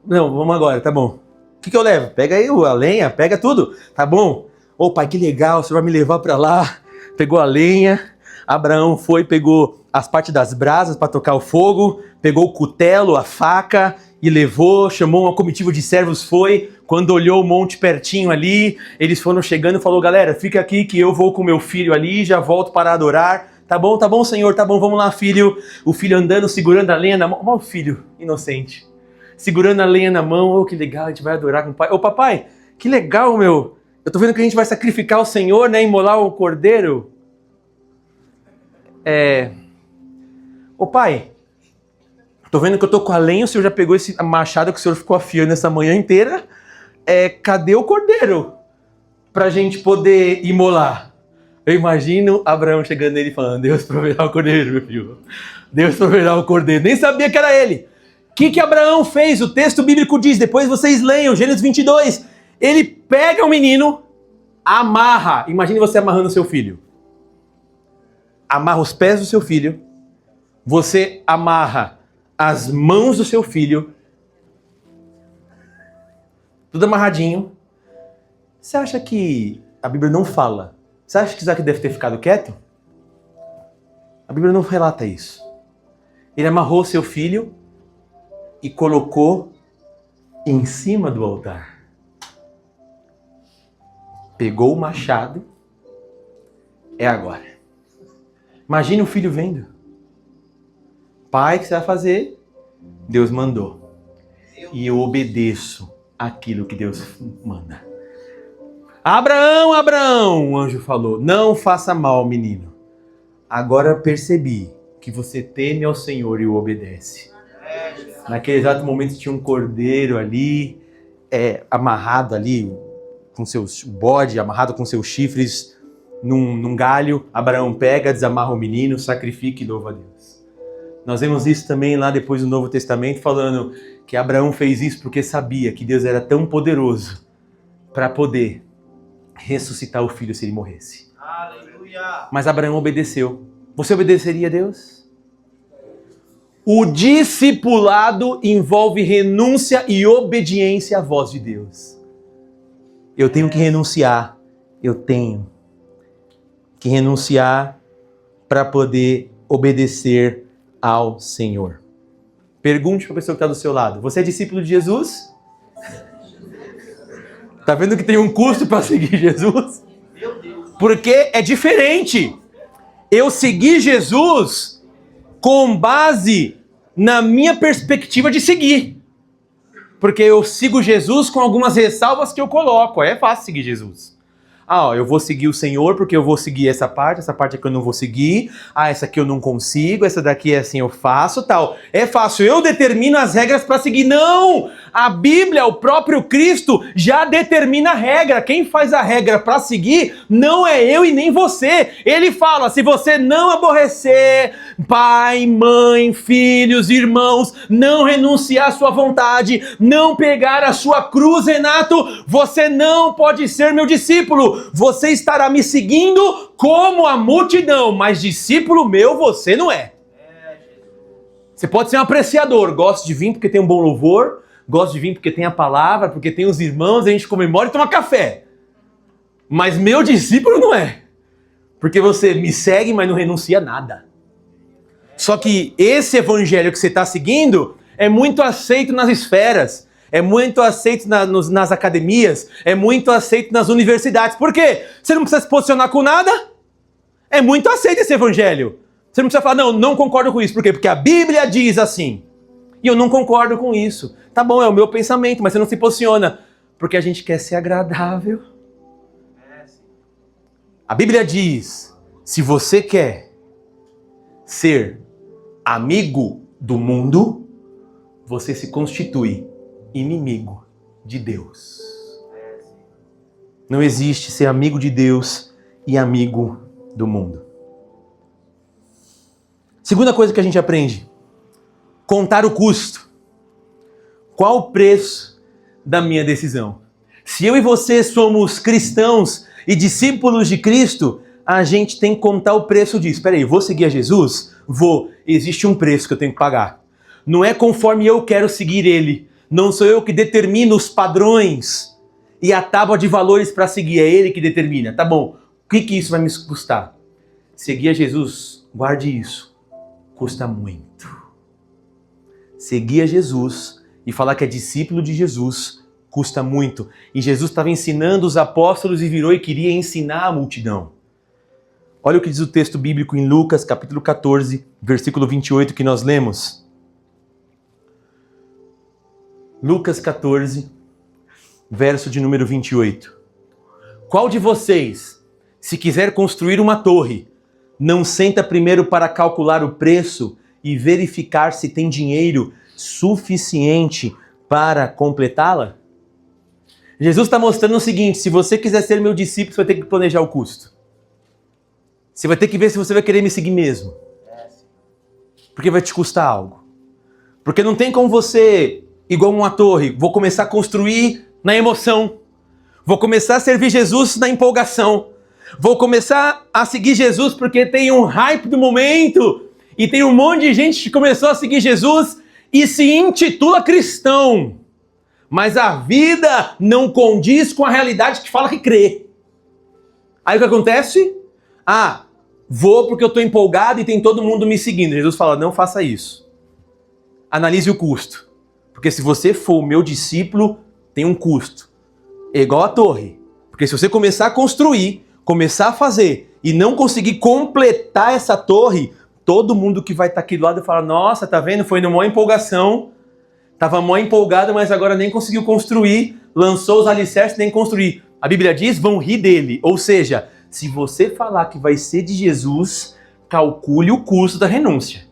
Não, vamos agora, tá bom. O que eu levo? Pega aí a lenha, pega tudo. Tá bom? Ô, pai, que legal. O Senhor vai me levar para lá. Pegou a lenha. Abraão foi, pegou as partes das brasas para tocar o fogo, pegou o cutelo, a faca e levou, chamou uma comitiva de servos, foi, quando olhou o monte pertinho ali, eles foram chegando e falou, galera, fica aqui que eu vou com meu filho ali, já volto para adorar. Tá bom, Senhor, tá bom, vamos lá, filho. O filho andando, segurando a lenha na mão, ó o filho inocente, segurando a lenha na mão, oh, que legal, a gente vai adorar com o pai. Ô papai, que legal, meu, eu tô vendo que a gente vai sacrificar o Senhor, né, imolar o cordeiro. Ô pai, tô vendo que eu tô com a lenha, o senhor já pegou esse machado que o senhor ficou afiando essa manhã inteira. Cadê o cordeiro? Pra gente poder imolar. Eu imagino Abraão chegando nele e falando, Deus proverá o cordeiro, meu filho. Deus proverá o cordeiro. Nem sabia que era ele. O que Abraão fez? O texto bíblico diz, depois vocês leiam, Gênesis 22. Ele pega o menino, amarra. Imagine você amarrando seu filho. Amarra os pés do seu filho. Você amarra as mãos do seu filho, tudo amarradinho. Você acha que a Bíblia não fala? Você acha que Isaac deve ter ficado quieto? A Bíblia não relata isso. Ele amarrou seu filho e colocou em cima do altar. Pegou o machado. É agora. Imagine o filho vendo. Pai, o que você vai fazer? Deus mandou. E eu obedeço aquilo que Deus manda. Abraão, o anjo falou, não faça mal, menino. Agora percebi que você teme ao Senhor e o obedece. Naquele exato momento tinha um cordeiro ali, amarrado ali, com seus bode, amarrado com seus chifres, num galho, Abraão pega, desamarra o menino, sacrifica e louva a Deus. Nós vemos isso também lá depois do Novo Testamento, falando que Abraão fez isso porque sabia que Deus era tão poderoso para poder ressuscitar o filho se ele morresse. Aleluia. Mas Abraão obedeceu. Você obedeceria a Deus? O discipulado envolve renúncia e obediência à voz de Deus. Eu tenho que renunciar. Eu tenho que renunciar para poder obedecer ao Senhor. Pergunte para a pessoa que está do seu lado. Você é discípulo de Jesus? Está vendo que tem um custo para seguir Jesus? Porque é diferente. Eu segui Jesus com base na minha perspectiva de seguir. Porque eu sigo Jesus com algumas ressalvas que eu coloco. É fácil seguir Jesus. Eu vou seguir o Senhor porque eu vou seguir essa parte aqui eu não vou seguir. Essa aqui eu não consigo, essa daqui é assim eu faço, tal. É fácil, eu determino as regras para seguir. Não! A Bíblia, o próprio Cristo, já determina a regra. Quem faz a regra para seguir não é eu e nem você. Ele fala, se você não aborrecer pai, mãe, filhos, irmãos, não renunciar à sua vontade, não pegar a sua cruz, Renato, você não pode ser meu discípulo. Você estará me seguindo como a multidão, mas discípulo meu você não é. Você pode ser um apreciador, gosta de vir porque tem um bom louvor, gosta de vir porque tem a palavra, porque tem os irmãos, a gente comemora e toma café. Mas meu discípulo não é. Porque você me segue, mas não renuncia a nada. Só que esse evangelho que você está seguindo é muito aceito nas esferas, é muito aceito nas academias, é muito aceito nas universidades. Por quê? Você não precisa se posicionar com nada. É muito aceito esse evangelho. Você não precisa falar, não concordo com isso. Por quê? Porque a Bíblia diz assim. E eu não concordo com isso. Tá bom, é o meu pensamento, mas você não se posiciona. Porque a gente quer ser agradável. A Bíblia diz, se você quer ser amigo do mundo, você se constitui inimigo de Deus. Não existe ser amigo de Deus e amigo do mundo. Segunda coisa que a gente aprende, contar o custo. Qual o preço da minha decisão? Se eu e você somos cristãos e discípulos de Cristo, a gente tem que contar o preço disso. Espera aí, vou seguir a Jesus? Vou. Existe um preço que eu tenho que pagar. Não é conforme eu quero seguir Ele. Não sou eu que determino os padrões e a tábua de valores para seguir. É Ele que determina. Tá bom, o que isso vai me custar? Seguir a Jesus, guarde isso. Custa muito. Seguir a Jesus e falar que é discípulo de Jesus custa muito. E Jesus estava ensinando os apóstolos e virou e queria ensinar a multidão. Olha o que diz o texto bíblico em Lucas, capítulo 14, versículo 28, que nós lemos. Lucas 14, verso de número 28. Qual de vocês, se quiser construir uma torre, não senta primeiro para calcular o preço e verificar se tem dinheiro suficiente para completá-la? Jesus está mostrando o seguinte, se você quiser ser meu discípulo, você vai ter que planejar o custo. Você vai ter que ver se você vai querer me seguir mesmo. Porque vai te custar algo. Porque não tem como você, igual uma torre, vou começar a construir na emoção. Vou começar a servir Jesus na empolgação. Vou começar a seguir Jesus porque tem um hype do momento. E tem um monte de gente que começou a seguir Jesus e se intitula cristão. Mas a vida não condiz com a realidade que fala que crê. Aí o que acontece? Vou porque eu estou empolgado e tem todo mundo me seguindo. Jesus fala, não faça isso. Analise o custo. Porque se você for o meu discípulo, tem um custo. É igual a torre. Porque se você começar a construir, começar a fazer e não conseguir completar essa torre, todo mundo que vai estar aqui do lado fala, nossa, tá vendo? Foi numa empolgação. Tava mó empolgado, mas agora nem conseguiu construir. Lançou os alicerces, nem construir. A Bíblia diz, vão rir dele. Ou seja, se você falar que vai ser de Jesus, calcule o custo da renúncia.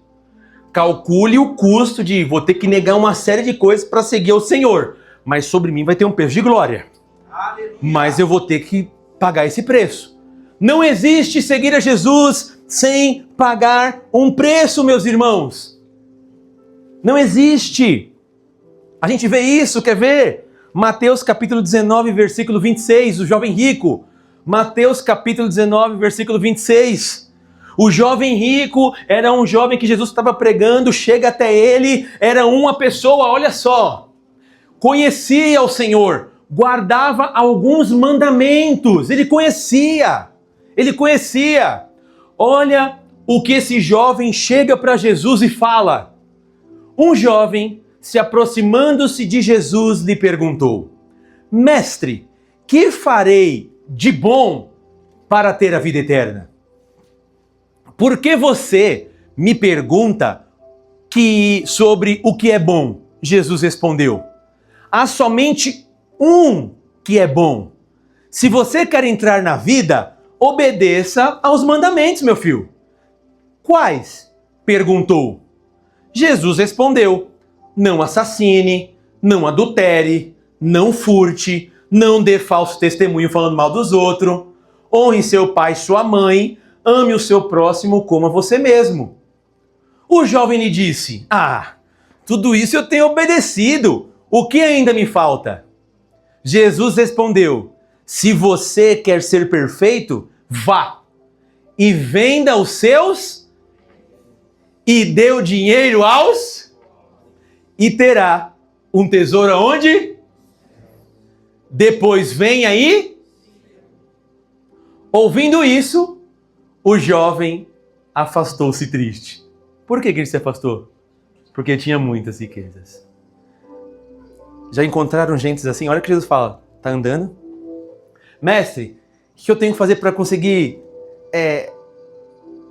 Calcule o custo de vou ter que negar uma série de coisas para seguir ao Senhor. Mas sobre mim vai ter um peso de glória. Aleluia. Mas eu vou ter que pagar esse preço. Não existe seguir a Jesus sem pagar um preço, meus irmãos. Não existe. A gente vê isso, quer ver? Mateus capítulo 19, versículo 26, o jovem rico. Mateus capítulo 19, versículo 26. O jovem rico era um jovem que Jesus estava pregando, chega até ele, era uma pessoa, olha só, conhecia o Senhor, guardava alguns mandamentos, ele conhecia. Olha o que esse jovem chega para Jesus e fala. Um jovem, se aproximando-se de Jesus, lhe perguntou: Mestre, que farei de bom para ter a vida eterna? Por que você me pergunta sobre o que é bom? Jesus respondeu: há somente um que é bom. Se você quer entrar na vida, obedeça aos mandamentos, meu filho. Quais? Perguntou. Jesus respondeu: não assassine, não adultere, não furte, não dê falso testemunho falando mal dos outros, honre seu pai e sua mãe, ame o seu próximo como a você mesmo. O jovem lhe disse: tudo isso eu tenho obedecido, o que ainda me falta? Jesus respondeu: se você quer ser perfeito, vá e venda os seus e dê o dinheiro aos e terá um tesouro aonde? Depois vem aí. Ouvindo isso, o jovem afastou-se triste. Por que ele se afastou? Porque tinha muitas riquezas. Já encontraram gente assim? Olha o que Jesus fala. Tá andando? Mestre, o que eu tenho que fazer para conseguir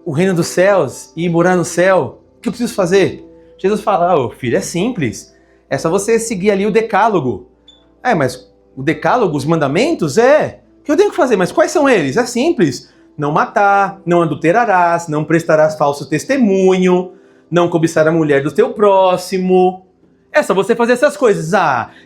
o reino dos céus e morar no céu? O que eu preciso fazer? Jesus fala: filho, é simples. É só você seguir ali o decálogo. Mas o decálogo, os mandamentos, o que eu tenho que fazer? Mas quais são eles? É simples. Não matar, não adulterarás, não prestarás falso testemunho, não cobiçar a mulher do teu próximo. É só você fazer essas coisas.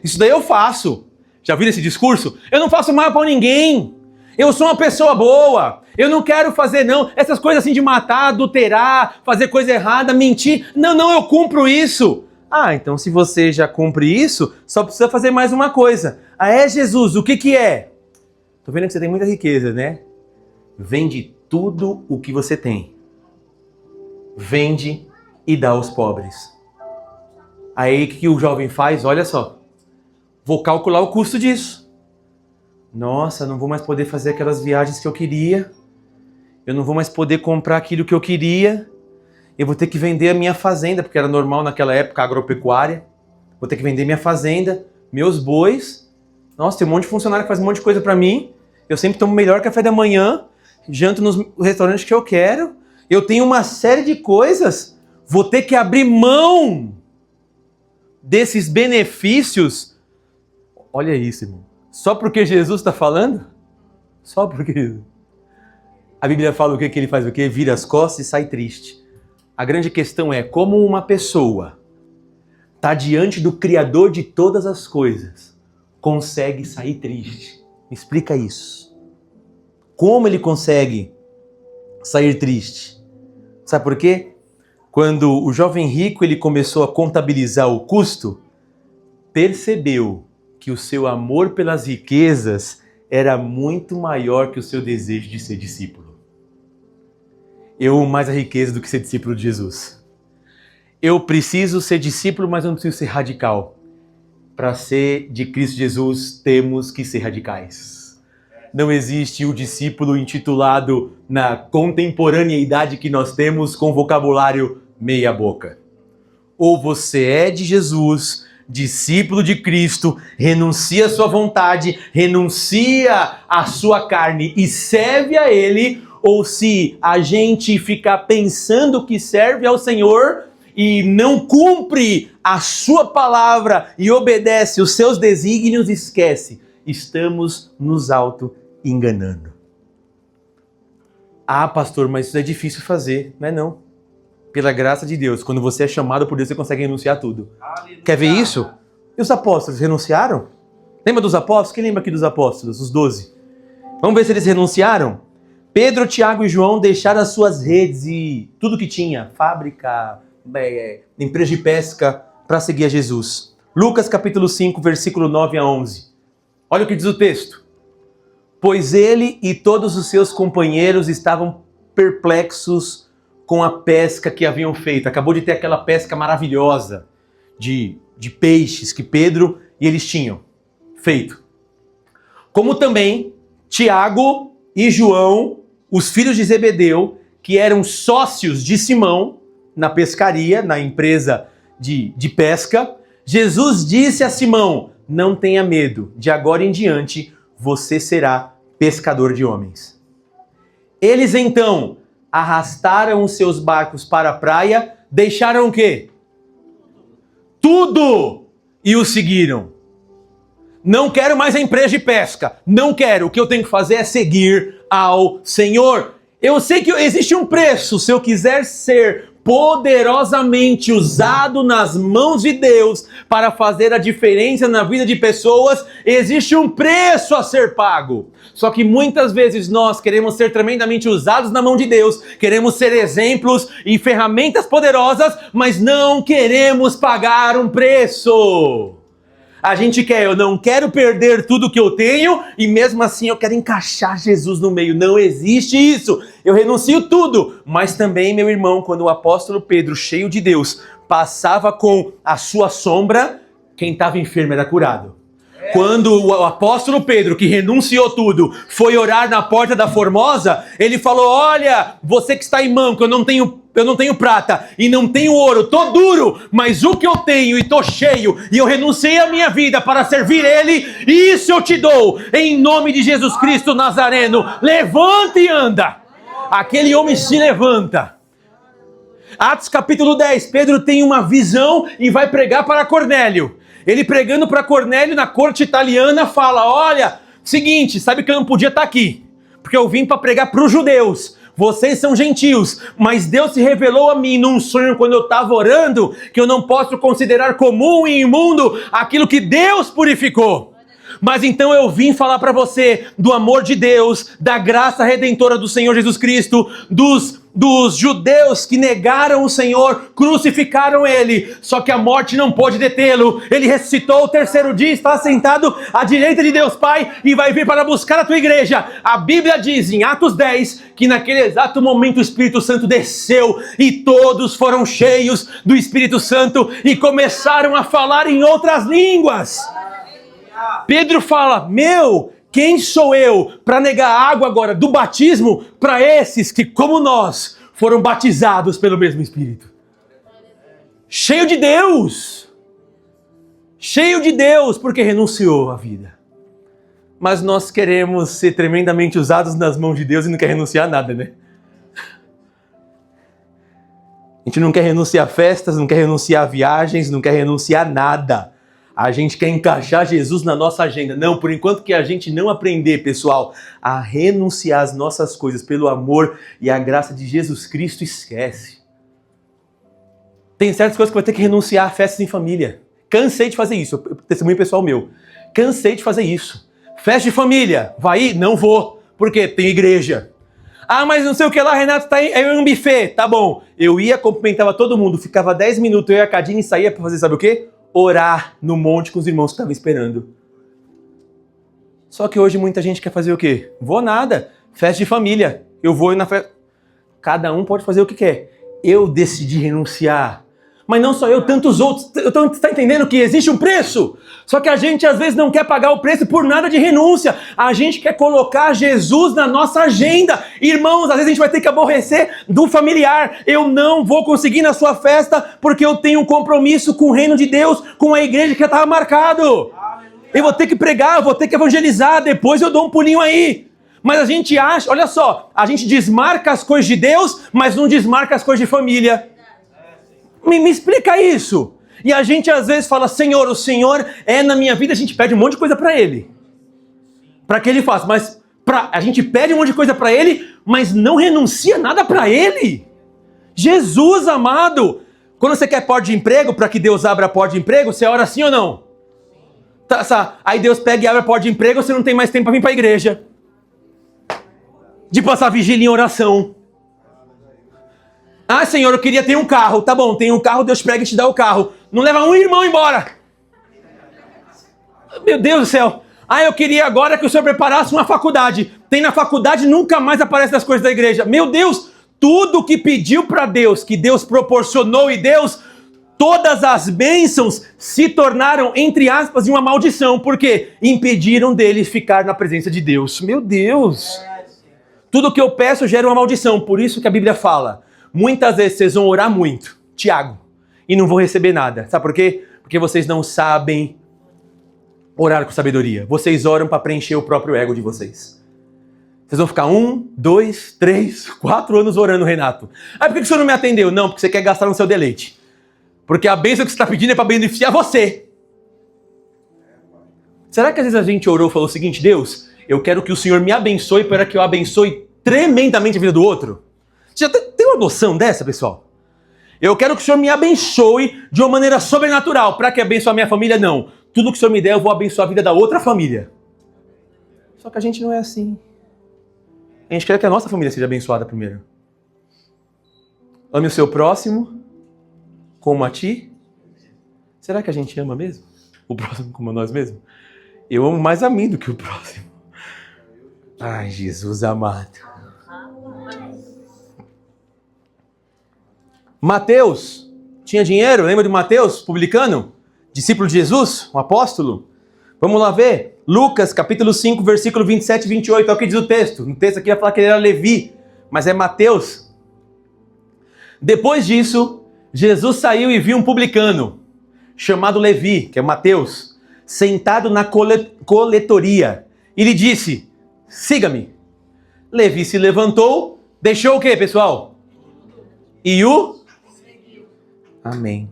Isso daí eu faço. Já viram esse discurso? Eu não faço mal para ninguém. Eu sou uma pessoa boa. Eu não quero fazer, essas coisas assim de matar, adulterar, fazer coisa errada, mentir. Não, eu cumpro isso. Então se você já cumpre isso, só precisa fazer mais uma coisa. Jesus, o que é? Tô vendo que você tem muita riqueza, né? Vende tudo o que você tem. Vende e dá aos pobres. Aí o que o jovem faz? Olha só. Vou calcular o custo disso. Nossa, não vou mais poder fazer aquelas viagens que eu queria. Eu não vou mais poder comprar aquilo que eu queria. Eu vou ter que vender a minha fazenda, porque era normal naquela época agropecuária. Vou ter que vender minha fazenda, meus bois. Nossa, tem um monte de funcionário que faz um monte de coisa pra mim. Eu sempre tomo o melhor café da manhã, janto nos restaurantes que eu quero. Eu tenho uma série de coisas. Vou ter que abrir mão desses benefícios. Olha isso, irmão. Só porque Jesus está falando? Só porque... A Bíblia fala o que ele faz? O que? Vira as costas e sai triste. A grande questão é como uma pessoa está diante do Criador de todas as coisas, consegue sair triste. Me explica isso. Como ele consegue sair triste? Sabe por quê? Quando o jovem rico ele começou a contabilizar o custo, percebeu que o seu amor pelas riquezas era muito maior que o seu desejo de ser discípulo. Eu amo mais a riqueza do que ser discípulo de Jesus. Eu preciso ser discípulo, mas eu não preciso ser radical. Para ser de Cristo Jesus, temos que ser radicais. Não existe o discípulo intitulado na contemporaneidade que nós temos com vocabulário meia boca. Ou você é de Jesus, discípulo de Cristo, renuncia à sua vontade, renuncia à sua carne e serve a Ele, ou se a gente ficar pensando que serve ao Senhor e não cumpre a sua palavra e obedece os seus desígnios, esquece, estamos nos auto-enganando. Pastor, mas isso é difícil fazer, não é não? Pela graça de Deus, quando você é chamado por Deus, você consegue renunciar a tudo. Aleluia. Quer ver isso? E os apóstolos renunciaram? Lembra dos apóstolos? Quem lembra aqui dos apóstolos, os 12? Vamos ver se eles renunciaram? Pedro, Tiago e João deixaram as suas redes e tudo que tinha, fábrica, empresa de pesca, para seguir a Jesus. Lucas capítulo 5, versículo 9 a 11. Olha o que diz o texto. Pois ele e todos os seus companheiros estavam perplexos com a pesca que haviam feito. Acabou de ter aquela pesca maravilhosa de peixes que Pedro e eles tinham feito. Como também Tiago e João, os filhos de Zebedeu, que eram sócios de Simão na pescaria, na empresa de pesca. Jesus disse a Simão: não tenha medo, de agora em diante você será pescador de homens. Eles então arrastaram os seus barcos para a praia, deixaram o quê? Tudo! E o seguiram. Não quero mais a empresa de pesca. Não quero. O que eu tenho que fazer é seguir ao Senhor. Eu sei que existe um preço. Se eu quiser ser poderosamente usado nas mãos de Deus para fazer a diferença na vida de pessoas, existe um preço a ser pago. Só que muitas vezes nós queremos ser tremendamente usados na mão de Deus, queremos ser exemplos e ferramentas poderosas, mas não queremos pagar um preço. A gente quer, eu não quero perder tudo que eu tenho e mesmo assim eu quero encaixar Jesus no meio. Não existe isso. Eu renuncio tudo. Mas também, meu irmão, quando o apóstolo Pedro, cheio de Deus, passava com a sua sombra, quem estava enfermo era curado. Quando o apóstolo Pedro, que renunciou tudo, foi orar na porta da Formosa, ele falou: olha, você que está em manco, eu não tenho prata e não tenho ouro, tô duro, mas o que eu tenho e tô cheio, e eu renunciei a minha vida para servir ele, isso eu te dou, em nome de Jesus Cristo Nazareno. Levanta e anda. Aquele homem se levanta. Atos capítulo 10, Pedro tem uma visão e vai pregar para Cornélio. Ele pregando para Cornélio na corte italiana fala: olha, seguinte, sabe que eu não podia estar aqui, porque eu vim para pregar para os judeus. Vocês são gentios, mas Deus se revelou a mim num sonho quando eu estava orando, que eu não posso considerar comum e imundo aquilo que Deus purificou. Mas então eu vim falar para você do amor de Deus, da graça redentora do Senhor Jesus Cristo, dos judeus que negaram o Senhor, crucificaram ele, só que a morte não pôde detê-lo. Ele ressuscitou o terceiro dia, está sentado à direita de Deus Pai e vai vir para buscar a tua igreja. A Bíblia diz em Atos 10 que naquele exato momento o Espírito Santo desceu e todos foram cheios do Espírito Santo e começaram a falar em outras línguas. Pedro fala: quem sou eu para negar a água agora do batismo para esses que, como nós, foram batizados pelo mesmo Espírito? Cheio de Deus, porque renunciou à vida. Mas nós queremos ser tremendamente usados nas mãos de Deus e não quer renunciar a nada, né? A gente não quer renunciar a festas, não quer renunciar a viagens, não quer renunciar a nada. A gente quer encaixar Jesus na nossa agenda. Não, por enquanto que a gente não aprender, pessoal, a renunciar as nossas coisas pelo amor e a graça de Jesus Cristo, esquece. Tem certas coisas que vai ter que renunciar a festas em família. Cansei de fazer isso, testemunho pessoal meu. Cansei de fazer isso. Festa de família, vai ir? Não vou. Por quê? Tem igreja. Ah, mas não sei o que lá, Renato, tá aí, é um buffet. Tá bom. Eu ia, cumprimentava todo mundo, ficava 10 minutos, eu e a Cadine e saía para fazer sabe o quê? Orar no monte com os irmãos que estavam esperando. Só que hoje muita gente quer fazer o quê? Vou nada. Festa de família. Eu vou ir na festa. Cada um pode fazer o que quer. Eu decidi renunciar. Mas não só eu, tantos outros. Então, você está entendendo que existe um preço? Só que a gente às vezes não quer pagar o preço por nada de renúncia. A gente quer colocar Jesus na nossa agenda. Irmãos, às vezes a gente vai ter que aborrecer do familiar. Eu não vou conseguir ir na sua festa porque eu tenho um compromisso com o reino de Deus, com a igreja que já estava marcado. Eu vou ter que pregar, eu vou ter que evangelizar, depois eu dou um pulinho aí. Mas a gente acha, olha só, a gente desmarca as coisas de Deus, mas não desmarca as coisas de família. Me explica isso. E a gente às vezes fala: Senhor, o Senhor é na minha vida. A gente pede um monte de coisa para Ele, para que Ele faça. Mas a gente pede um monte de coisa para Ele, mas não renuncia nada para Ele. Jesus amado, quando você quer porta de emprego, para que Deus abra a porta de emprego, você ora sim ou não? Aí Deus pega e abre a porta de emprego, você não tem mais tempo para vir para a igreja. de passar vigília em oração. Ah, Senhor, eu queria ter um carro. Tá bom, tem um carro, Deus prega e te dá o carro. Não leva um irmão embora. Meu Deus do céu. Ah, eu queria agora que o Senhor preparasse uma faculdade. Tem na faculdade, nunca mais aparece nas coisas da igreja. Meu Deus, tudo que pediu para Deus, que Deus proporcionou e Deus, todas as bênçãos se tornaram, entre aspas, uma maldição. Por quê? Impediram dele ficar na presença de Deus. Meu Deus. Tudo que eu peço gera uma maldição. Por isso que a Bíblia fala, muitas vezes vocês vão orar muito, Tiago, e não vão receber nada. Sabe por quê? Porque vocês não sabem orar com sabedoria. Vocês oram para preencher o próprio ego de vocês. Vocês vão ficar 1, 2, 3, 4 anos orando, Renato. Ah, por que o senhor não me atendeu? Não, porque você quer gastar no seu deleite. Porque a bênção que você está pedindo é para beneficiar você. Será que às vezes a gente orou e falou o seguinte, Deus, eu quero que o Senhor me abençoe para que eu abençoe tremendamente a vida do outro? Você já tem uma noção dessa, pessoal? Eu quero que o Senhor me abençoe de uma maneira sobrenatural. Para que abençoe a minha família? Não. Tudo que o Senhor me der, eu vou abençoar a vida da outra família. Só que a gente não é assim. A gente quer que a nossa família seja abençoada primeiro. Ame o seu próximo como a ti. Será que a gente ama mesmo? O próximo como a nós mesmos? Eu amo mais a mim do que o próximo. Ai, Jesus amado. Mateus tinha dinheiro, lembra de Mateus, publicano? Discípulo de Jesus, um apóstolo? Vamos lá ver. Lucas, capítulo 5, versículo 27 e 28. Olha o que diz o texto. No texto aqui vai falar que ele era Levi, mas é Mateus. Depois disso, Jesus saiu e viu um publicano, chamado Levi, que é Mateus, sentado na coletoria. E lhe disse, siga-me. Levi se levantou, deixou o quê, pessoal? E o... Amém.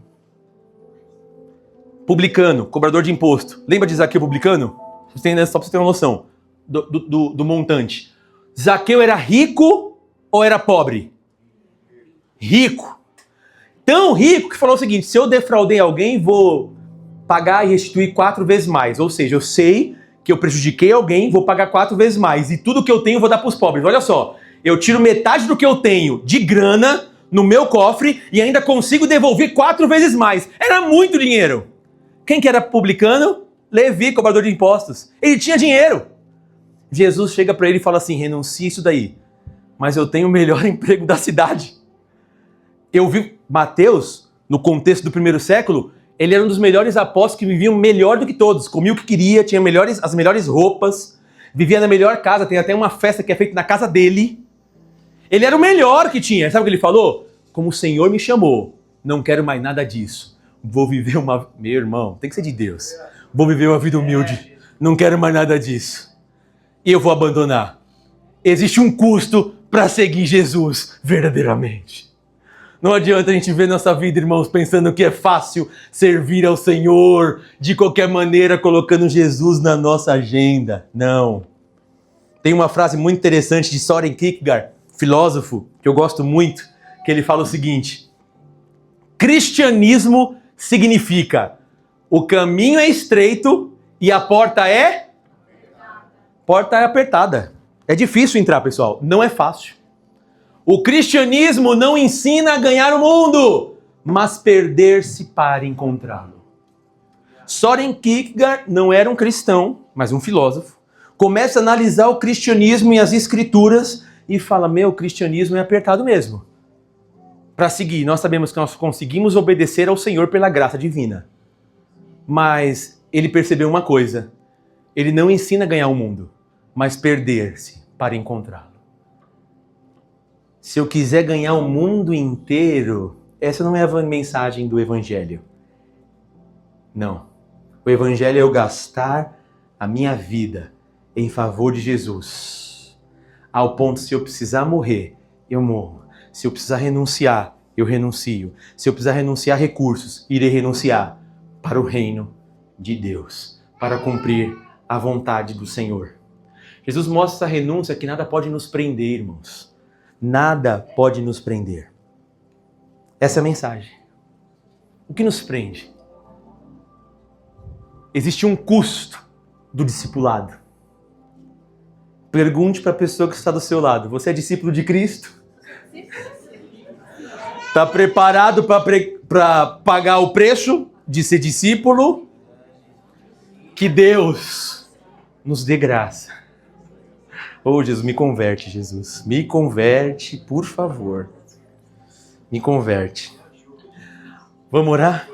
Publicano, cobrador de imposto. Lembra de Zaqueu publicano? Só para você ter uma noção do montante. Zaqueu era rico ou era pobre? Rico. Tão rico que falou o seguinte, se eu defraudei alguém, vou pagar e restituir 4 vezes mais. Ou seja, eu sei que eu prejudiquei alguém, vou pagar 4 vezes mais. E tudo que eu tenho eu vou dar para os pobres. Olha só, eu tiro metade do que eu tenho de grana no meu cofre e ainda consigo devolver 4 vezes mais. Era muito dinheiro. Quem que era publicano? Levi, cobrador de impostos. Ele tinha dinheiro. Jesus chega para ele e fala assim, renuncie isso daí, mas eu tenho o melhor emprego da cidade. Eu vi Mateus, no contexto do primeiro século, ele era um dos melhores apóstolos que viviam melhor do que todos. Comia o que queria, tinha as melhores roupas, vivia na melhor casa, tem até uma festa que é feita na casa dele. Ele era o melhor que tinha. Sabe o que ele falou? Como o Senhor me chamou, não quero mais nada disso. Vou viver uma... Meu irmão, tem que ser de Deus. Vou viver uma vida humilde. Não quero mais nada disso. E eu vou abandonar. Existe um custo para seguir Jesus verdadeiramente. Não adianta a gente ver nossa vida, irmãos, pensando que é fácil servir ao Senhor de qualquer maneira, colocando Jesus na nossa agenda. Não. Tem uma frase muito interessante de Søren Kierkegaard, filósofo, que eu gosto muito, que ele fala o seguinte: cristianismo significa o caminho é estreito e a porta é apertada. É difícil entrar, pessoal. Não é fácil. O cristianismo não ensina a ganhar o mundo, mas perder-se para encontrá-lo. Søren Kierkegaard não era um cristão, mas um filósofo. Começa a analisar o cristianismo e as escrituras e fala, o cristianismo é apertado mesmo. Para seguir, nós sabemos que nós conseguimos obedecer ao Senhor pela graça divina. Mas ele percebeu uma coisa, ele não ensina a ganhar o mundo, mas perder-se para encontrá-lo. Se eu quiser ganhar o mundo inteiro, essa não é a mensagem do Evangelho. Não. O Evangelho é eu gastar a minha vida em favor de Jesus. Ao ponto, se eu precisar morrer, eu morro. Se eu precisar renunciar, eu renuncio. Se eu precisar renunciar a recursos, irei renunciar para o reino de Deus, para cumprir a vontade do Senhor. Jesus mostra essa renúncia que nada pode nos prender, irmãos. Nada pode nos prender. Essa é a mensagem. O que nos prende? Existe um custo do discipulado. Pergunte para a pessoa que está do seu lado: você é discípulo de Cristo? Está preparado para pagar o preço de ser discípulo? Que Deus nos dê graça. Oh, Jesus, me converte, Jesus. Me converte, por favor. Me converte. Vamos orar?